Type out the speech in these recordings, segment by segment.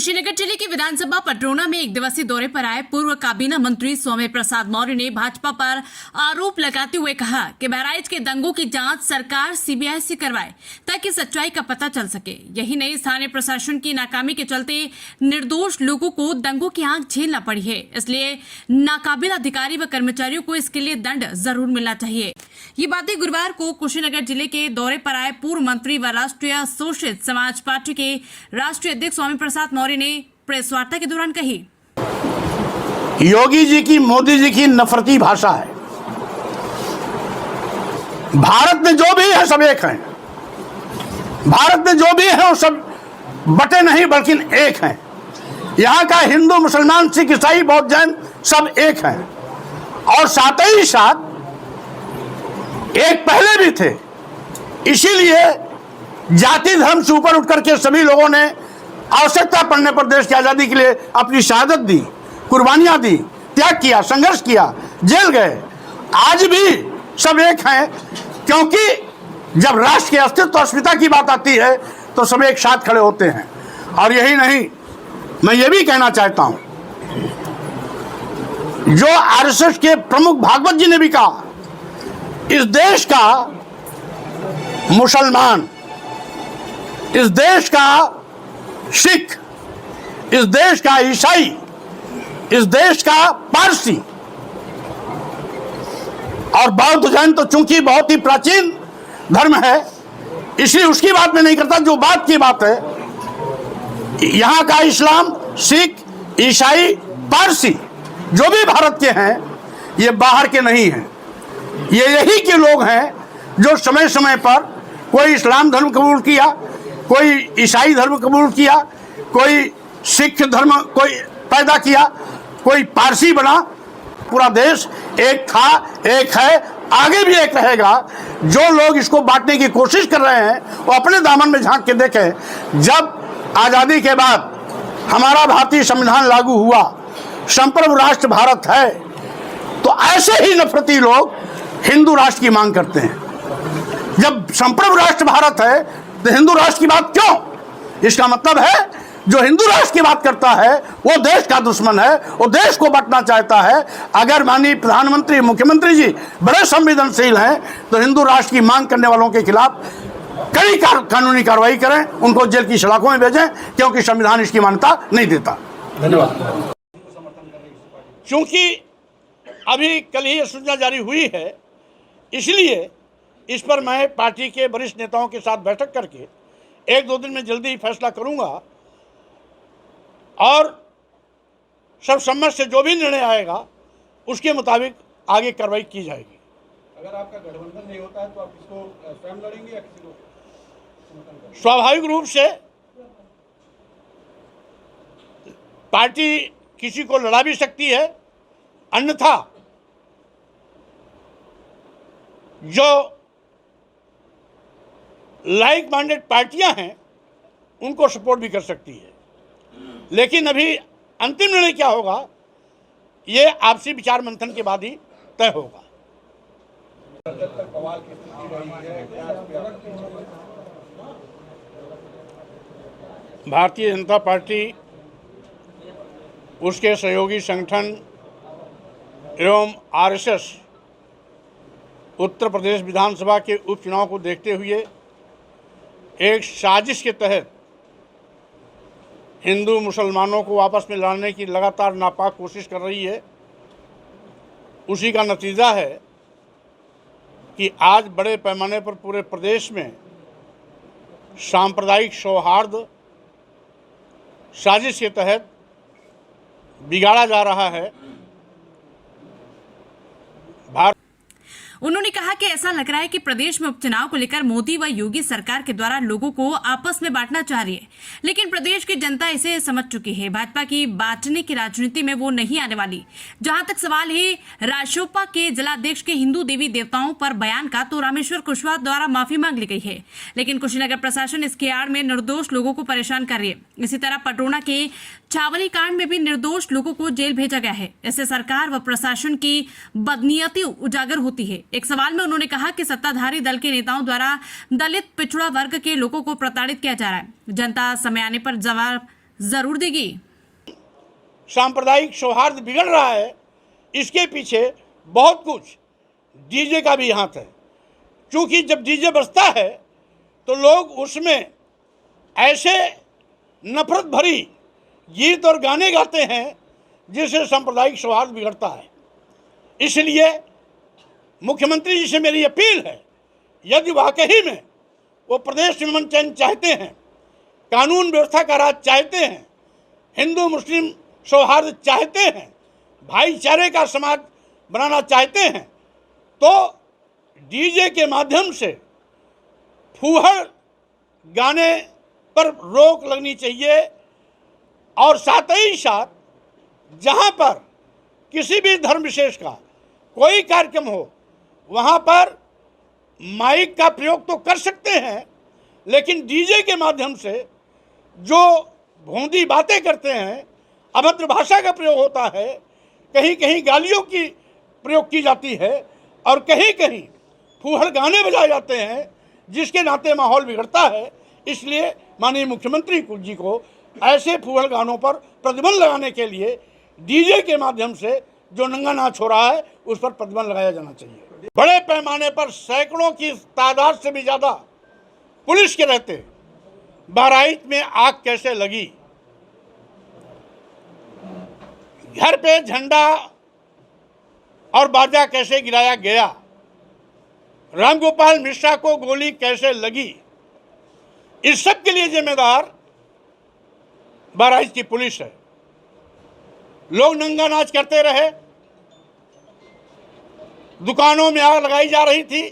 कुशीनगर जिले की विधानसभा पटरोना में एक दिवसीय दौरे पर आए पूर्व काबीना मंत्री स्वामी प्रसाद मौर्य ने भाजपा पर आरोप लगाते हुए कहा कि बहराइच के दंगों की जांच सरकार सीबीआई से करवाए ताकि सच्चाई का पता चल सके। यही नहीं, स्थानीय प्रशासन की नाकामी के चलते निर्दोष लोगों को दंगों की आंख झेलना पड़ी है, इसलिए नाकाबिल अधिकारी व कर्मचारियों को इसके लिए दंड जरूर मिलना चाहिए। ये बातें गुरुवार को कुशीनगर जिले के दौरे पर आए पूर्व मंत्री व राष्ट्रीय शोषित समाज पार्टी के राष्ट्रीय अध्यक्ष स्वामी प्रसाद मौर्य ने प्रेस वार्ता के दौरान कही। योगी जी की, मोदी जी की नफरती भाषा है। भारत में जो भी है सब एक हैं। भारत में जो भी है वो सब बटे नहीं बल्कि एक हैं। यहाँ का हिंदू, मुसलमान, सिख, ईसाई, बौद्ध, जैन सब एक हैं। और साथ ही साथ एक पहले भी थे। इसीलिए जाति धर्म से ऊपर उठ करके सभी लोगों ने आवश्यकता पड़ने पर देश की आजादी के लिए अपनी शहादत दी, कुर्बानियां दी, त्याग किया, संघर्ष किया, जेल गए। आज भी सब एक हैं, क्योंकि जब राष्ट्र के अस्तित्व अस्मिता की बात आती है तो सब एक साथ खड़े होते हैं। और यही नहीं, मैं ये भी कहना चाहता हूं, जो आरएसएस के प्रमुख भागवत जी ने भी कहा, इस देश का मुसलमान, इस देश का सिख, इस देश का ईसाई, इस देश का पारसी और बौद्ध जैन तो चूंकि बहुत ही प्राचीन धर्म है, इसलिए उसकी बात में नहीं करता। जो बात की बात है, यहाँ का इस्लाम, सिख, ईसाई, पारसी जो भी भारत के हैं, ये बाहर के नहीं हैं। ये यही के लोग हैं जो समय समय पर कोई इस्लाम धर्म कबूल किया, कोई ईसाई धर्म कबूल किया, कोई सिख धर्म कोई पैदा किया, कोई पारसी बना। पूरा देश एक था, एक है, आगे भी एक रहेगा। जो लोग इसको बांटने की कोशिश कर रहे हैं वो अपने दामन में झांक के देखें। जब आज़ादी के बाद हमारा भारतीय संविधान लागू हुआ, संप्रभु राष्ट्र भारत है, तो ऐसे ही नफरती लोग हिंदू राष्ट्र की मांग करते हैं। जब संप्रभु राष्ट्र भारत है तो हिंदू राष्ट्र की बात क्यों? इसका मतलब है जो हिंदू राष्ट्र की बात करता है वो देश का दुश्मन है, वो देश को बांटना चाहता है। अगर माननीय प्रधानमंत्री, मुख्यमंत्री जी बड़े संवेदनशील हैं तो हिंदू राष्ट्र की मांग करने वालों के खिलाफ कड़ी कानूनी कार्रवाई करें, उनको जेल की सलाखों में भेजें, क्योंकि संविधान इसकी मान्यता नहीं देता। धन्यवाद। चूंकि अभी कल ही सूचना जारी हुई है, इसलिए इस पर मैं पार्टी के वरिष्ठ नेताओं के साथ बैठक करके 1-2 दिन में जल्दी ही फैसला करूंगा और सर्वसम्मत से जो भी निर्णय आएगा उसके मुताबिक आगे कार्रवाई की जाएगी। अगर आपका गठबंधन नहीं होता है तो आप इसको स्वयं लड़ेंगे या किसी को समर्थन करेंगे? स्वाभाविक रूप से पार्टी किसी को लड़ा भी सकती है, अन्यथा जो लाइक माइंडेड पार्टियां हैं उनको सपोर्ट भी कर सकती है। लेकिन अभी अंतिम निर्णय क्या होगा ये आपसी विचार मंथन के बाद ही तय होगा। भारतीय जनता पार्टी, उसके सहयोगी संगठन एवं आरएसएस उत्तर प्रदेश विधानसभा के उपचुनाव को देखते हुए एक साजिश के तहत हिंदू मुसलमानों को आपस में लड़ने की लगातार नापाक कोशिश कर रही है। उसी का नतीजा है कि आज बड़े पैमाने पर पूरे प्रदेश में सांप्रदायिक सौहार्द साजिश के तहत बिगाड़ा जा रहा है। उन्होंने कहा कि ऐसा लग रहा है कि प्रदेश में उपचुनाव को लेकर मोदी व योगी सरकार के द्वारा लोगों को आपस में बांटना चाह रही है, लेकिन प्रदेश की जनता इसे समझ चुकी है। भाजपा की बांटने की राजनीति में वो नहीं आने वाली। जहां तक सवाल है राजोपा के जिलाध्यक्ष के हिंदू देवी देवताओं पर बयान का, तो रामेश्वर कुशवाहा द्वारा माफी मांग ली गई है, लेकिन कुशीनगर प्रशासन इसके आड़ में निर्दोष लोगों को परेशान कर रही है। इसी तरह पटरोना के छावनी कांड में भी निर्दोष लोगों को जेल भेजा गया है। इससे सरकार व प्रशासन की बदनीयती उजागर होती है। एक सवाल में उन्होंने कहा कि सत्ताधारी दल के नेताओं द्वारा दलित पिछड़ा वर्ग के लोगों को प्रताड़ित किया जा रहा है। जनता समय आने पर जवाब जरूर देगी। सांप्रदायिक सौहार्द बिगड़ रहा है, इसके पीछे बहुत कुछ डीजे का भी हाथ है। क्योंकि जब डीजे बजता है तो लोग उसमें ऐसे नफरत भरी गीत और गाने गाते हैं जिससे सांप्रदायिक सौहार्द बिगड़ता है। इसलिए मुख्यमंत्री जी से मेरी अपील है, यदि वाकई में वो प्रदेश में अमन चैन चाहते हैं, कानून व्यवस्था का राज चाहते हैं, हिंदू मुस्लिम सौहार्द चाहते हैं, भाईचारे का समाज बनाना चाहते हैं, तो डीजे के माध्यम से फूहड़ गाने पर रोक लगनी चाहिए। और साथ ही साथ जहां पर किसी भी धर्म विशेष का कोई कार्यक्रम हो वहां पर माइक का प्रयोग तो कर सकते हैं, लेकिन डीजे के माध्यम से जो भोंदी बातें करते हैं, अभद्र भाषा का प्रयोग होता है, कहीं कहीं गालियों की प्रयोग की जाती है और कहीं कहीं फूहड़ गाने बजाए जाते हैं, जिसके नाते माहौल बिगड़ता है। इसलिए माननीय मुख्यमंत्री जी को ऐसे फूहड़ गानों पर प्रतिबंध लगाने के लिए डीजे के माध्यम से जो नंगा नाच हो रहा है उस पर प्रतिबंध लगाया जाना चाहिए। बड़े पैमाने पर सैकड़ों की तादाद से भी ज़्यादा पुलिस के रहते बहराइच में आग कैसे लगी, घर पे झंडा और बाजा कैसे गिराया गया, रामगोपाल मिश्रा को गोली कैसे लगी, इस सब के लिए जिम्मेदार बहराइच की पुलिस है। लोग नंगा नाच करते रहे, दुकानों में आग लगाई जा रही थी,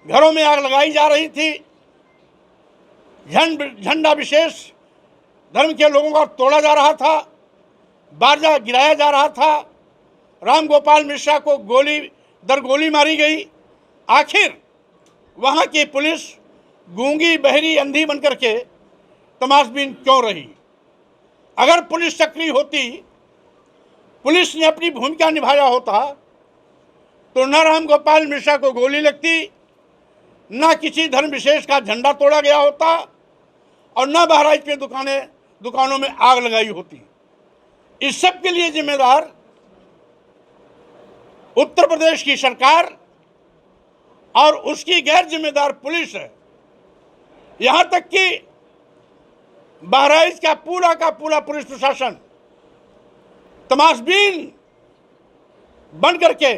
घरों में आग लगाई जा रही थी, झंडा विशेष धर्म के लोगों का तोड़ा जा रहा था, बाजा गिराया जा रहा था, रामगोपाल मिश्रा को गोली दर गोली मारी गई। आखिर वहाँ की पुलिस गूंगी बहरी अंधी बनकर के तमाशबीन क्यों रही? अगर पुलिस सक्रिय होती, पुलिस ने अपनी भूमिका निभाया होता, तो न रामगोपाल मिश्रा को गोली लगती, न किसी धर्म विशेष का झंडा तोड़ा गया होता और न बहराइच में दुकानों में आग लगाई होती। इस सब के लिए जिम्मेदार उत्तर प्रदेश की सरकार और उसकी गैर जिम्मेदार पुलिस है। यहाँ तक कि बहराइच का पूरा पुलिस प्रशासन तमाशबीन बन करके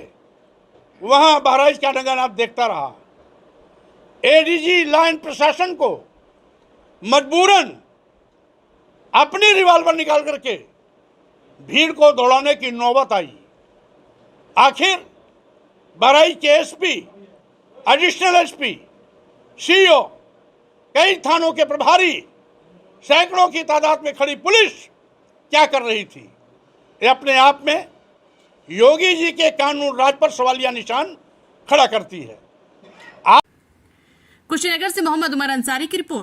वहाँ बहराइच का नंगा देखता रहा। एडीजी लाइन प्रशासन को मजबूरन अपनी रिवॉल्वर निकाल करके भीड़ को दौड़ाने की नौबत आई। आखिर बहराइच के एसपी, एडिशनल एसपी, सीओ, कई थानों के प्रभारी, सैकड़ों की तादाद में खड़ी पुलिस क्या कर रही थी? ये अपने आप में योगी जी के कानून राज पर सवालिया निशान खड़ा करती है। कुशीनगर से मोहम्मद उमर अंसारी की रिपोर्ट।